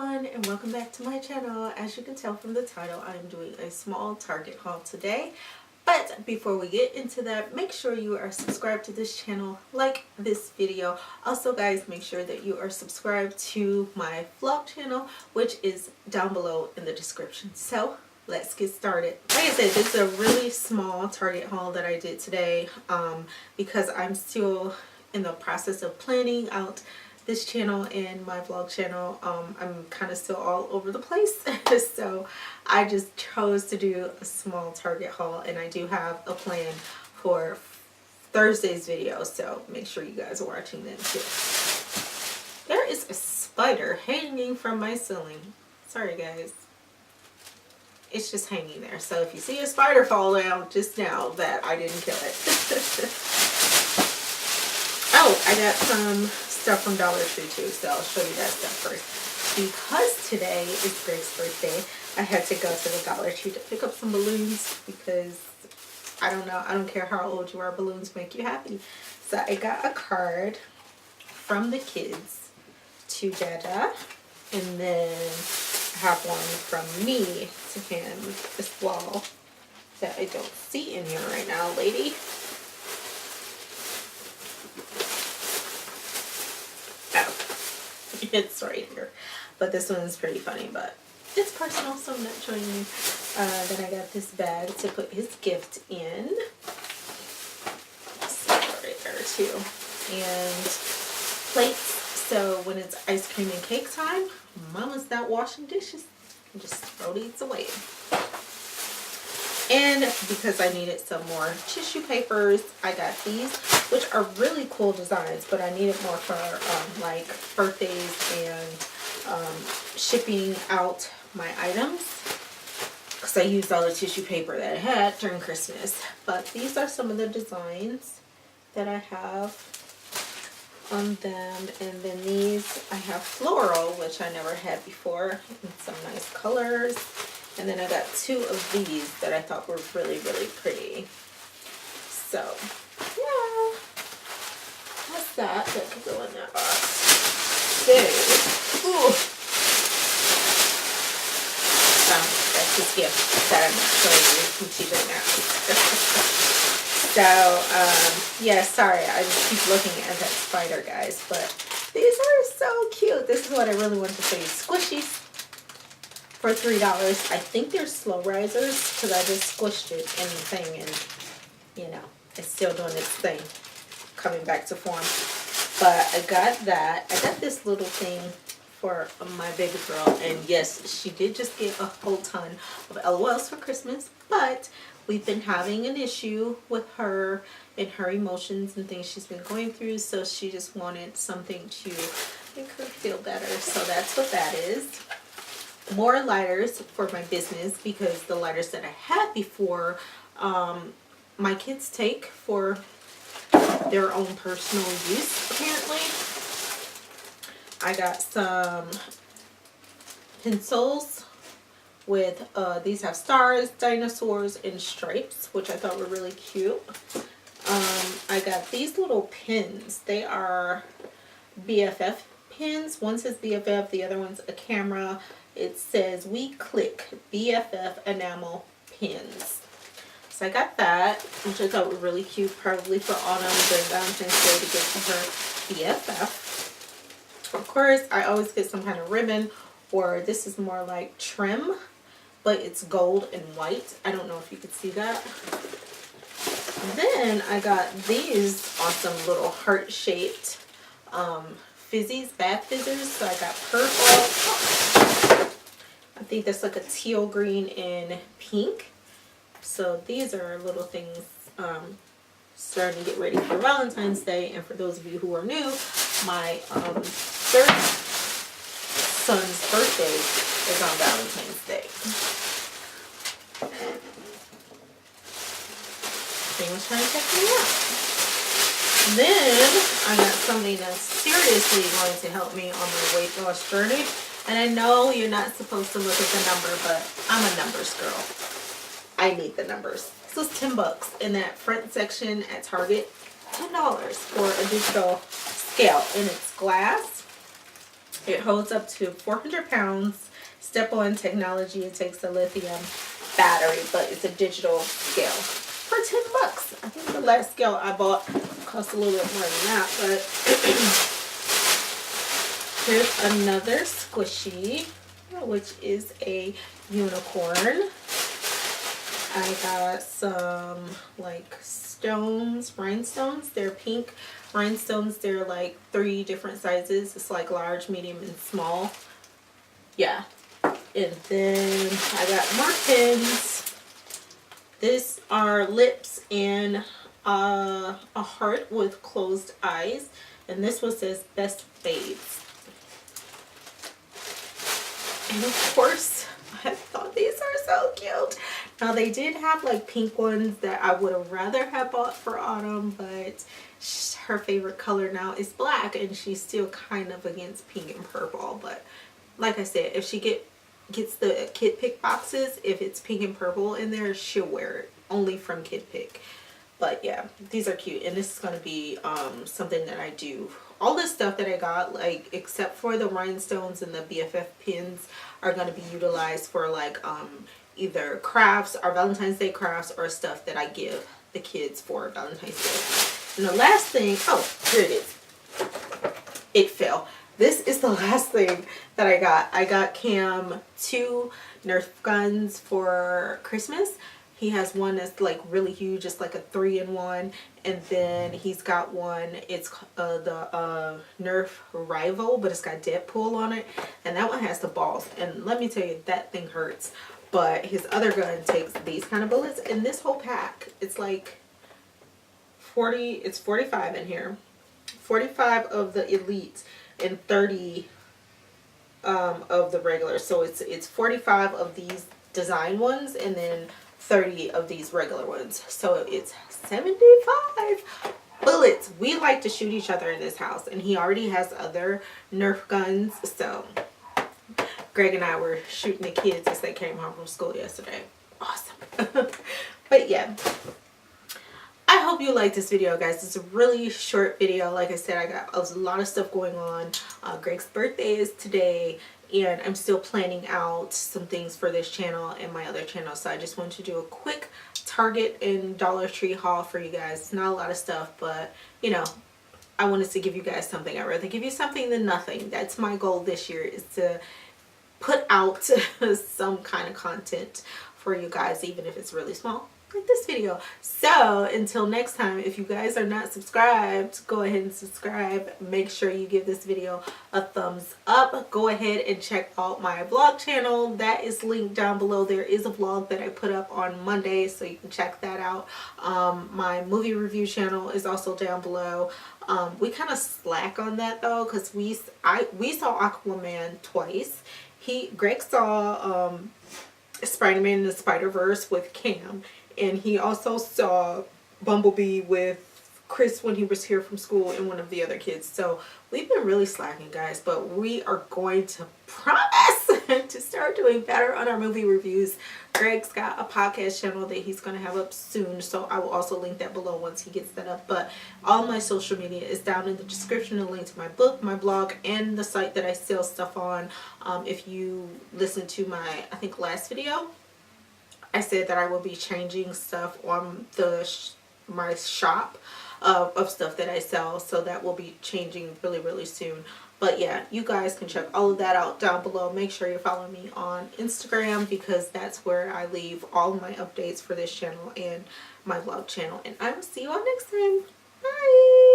everyone, and welcome back to my channel. As you can tell from the title, I am doing a small Target haul today. But before we get into that, make sure you are subscribed to this channel, like this video. Also guys, make sure that you are subscribed to my vlog channel, which is down below in the description. So let's get started. Like I said, this is a really small Target haul that I did today because I'm still in the process of planning out this channel and my vlog channel. I'm kind of still all over the place. So I just chose to do a small Target haul, and I do have a plan for Thursday's video, so make sure you guys are watching them too. There is a spider hanging from my ceiling. Sorry guys. It's just hanging there. So if you see a spider fall down, just know that I didn't kill it. Oh, I got some stuff from Dollar Tree too, so I'll show you that stuff first. Because today is Greg's birthday, I had to go to the Dollar Tree to pick up some balloons because I don't care how old you are, balloons make you happy. So I got a card from the kids to Dada, and then I have one from me to him as well that I don't see in here right now, lady. It's right here, but this one's pretty funny, but it's personal, so I'm not showing you. Then I got this bag to put his gift in. So right there too, and plates. So when it's ice cream and cake time, Mama's not washing dishes. Just throw these away. And because I needed some more tissue papers, I got these, which are really cool designs, but I needed more for like birthdays and shipping out my items, because I used all the tissue paper that I had during Christmas. But these are some of the designs that I have on them, and then these I have floral, which I never had before, in some nice colors. And then I got two of these that I thought were really, really pretty. So, yeah. What's that? That could go in that box. So, that's his gift that I'm showing you from TV now. So, yeah, sorry. I just keep looking at that spider, guys. But these are so cute. This is what I really want to show you. Squishies. For $3. I think they're slow risers because I just squished it in the thing, and you know, it's still doing its thing, coming back to form. But I got that. I got this little thing for my baby girl, and yes, she did just get a whole ton of LOLs for Christmas, but we've been having an issue with her and her emotions and things she's been going through, so she just wanted something to make her feel better. So that's what that is. More lighters for my business, because the lighters that I had before, my kids take for their own personal use, apparently. I got some pencils with, these have stars, dinosaurs, and stripes, which I thought were really cute. I got these little pins. They are BFF pins. One says BFF, the other one's a camera. It says "We Click BFF enamel pins." So I got that, which I thought were really cute, probably for Autumn during Valentine's Day to give to her BFF. Of course, I always get some kind of ribbon, or this is more like trim, but it's gold and white. I don't know if you could see that. Then I got these awesome little heart-shaped fizzies, bath fizzers. So I got purple. I think that's like a teal green and pink. So these are little things starting to get ready for Valentine's Day. And for those of you who are new, my third son's birthday is on Valentine's Day. He was trying to check me out. Then I got something that's seriously going to help me on my weight loss journey. And I know you're not supposed to look at the number, but I'm a numbers girl. I need the numbers. So it's $10 in that front section at Target. $10 for a digital scale, and it's glass. It holds up to 400 pounds. Step-on technology. It takes a lithium battery, but it's a digital scale for $10. I think the last scale I bought cost a little bit more than that, but here's another squishy, which is a unicorn. I got some like stones, rhinestones. They're pink rhinestones. They're like 3 different sizes. It's like large, medium, and small. Yeah. And then I got more pins. These are lips and a heart with closed eyes. And this one says best babes. And of course, I thought these are so cute. Now they did have like pink ones that I would have rather have bought for Autumn, but her favorite color now is black, and she's still kind of against pink and purple. But like I said, if she gets the Kid Pick boxes, if it's pink and purple in there, she'll wear it only from Kid Pick. But yeah, these are cute, and this is going to be something that I do. All this stuff that I got, like except for the rhinestones and the BFF pins, are going to be utilized for like either crafts or Valentine's Day crafts, or stuff that I give the kids for Valentine's Day. And the last thing, oh, here it is. It fell. This is the last thing that I got. I got Cam 2 Nerf guns for Christmas. He has one that's like really huge. It's like a 3-in-1. And then he's got one. It's the Nerf Rival, but it's got Deadpool on it. And that one has the balls. And let me tell you, that thing hurts. But his other gun takes these kind of bullets. And this whole pack, it's like 40. It's 45 in here. 45 of the Elites and 30 of the regular. So it's 45 of these design ones and then 30 of these regular ones. So it's 75 bullets. We like to shoot each other in this house, and he already has other Nerf guns. So Greg and I were shooting the kids as they came home from school yesterday. Awesome. But yeah, I hope you like this video, guys. It's a really short video. Like I said, I got a lot of stuff going on. Greg's birthday is today, and I'm still planning out some things for this channel and my other channel. So I just wanted to do a quick Target and Dollar Tree haul for you guys. It's not a lot of stuff, but you know, I wanted to give you guys something. I'd rather give you something than nothing. That's my goal this year, is to put out some kind of content for you guys, even if it's really small, like this video. So until next time, if you guys are not subscribed, go ahead and subscribe. Make sure you give this video a thumbs up. Go ahead and check out my vlog channel. That is linked down below. There is a vlog that I put up on Monday, so you can check that out. My movie review channel is also down below. We kind of slack on that though, because we saw Aquaman twice. Greg saw Spider-Man in the Spider-Verse with Cam, and he also saw Bumblebee with Chris when he was here from school and one of the other kids. So we've been really slacking, guys, but we are going to promise to start doing better on our movie reviews. Greg's got a podcast channel that he's going to have up soon, so I will also link that below once he gets that up. But all my social media is down in the description, a link to my book, my blog, and the site that I sell stuff on. If you listen to my, I think, last video, I said that I will be changing stuff on my shop of stuff that I sell, so that will be changing really, really soon. But yeah, you guys can check all of that out down below. Make sure you follow me on Instagram, because that's where I leave all my updates for this channel and my vlog channel. And I will see you all next time. Bye!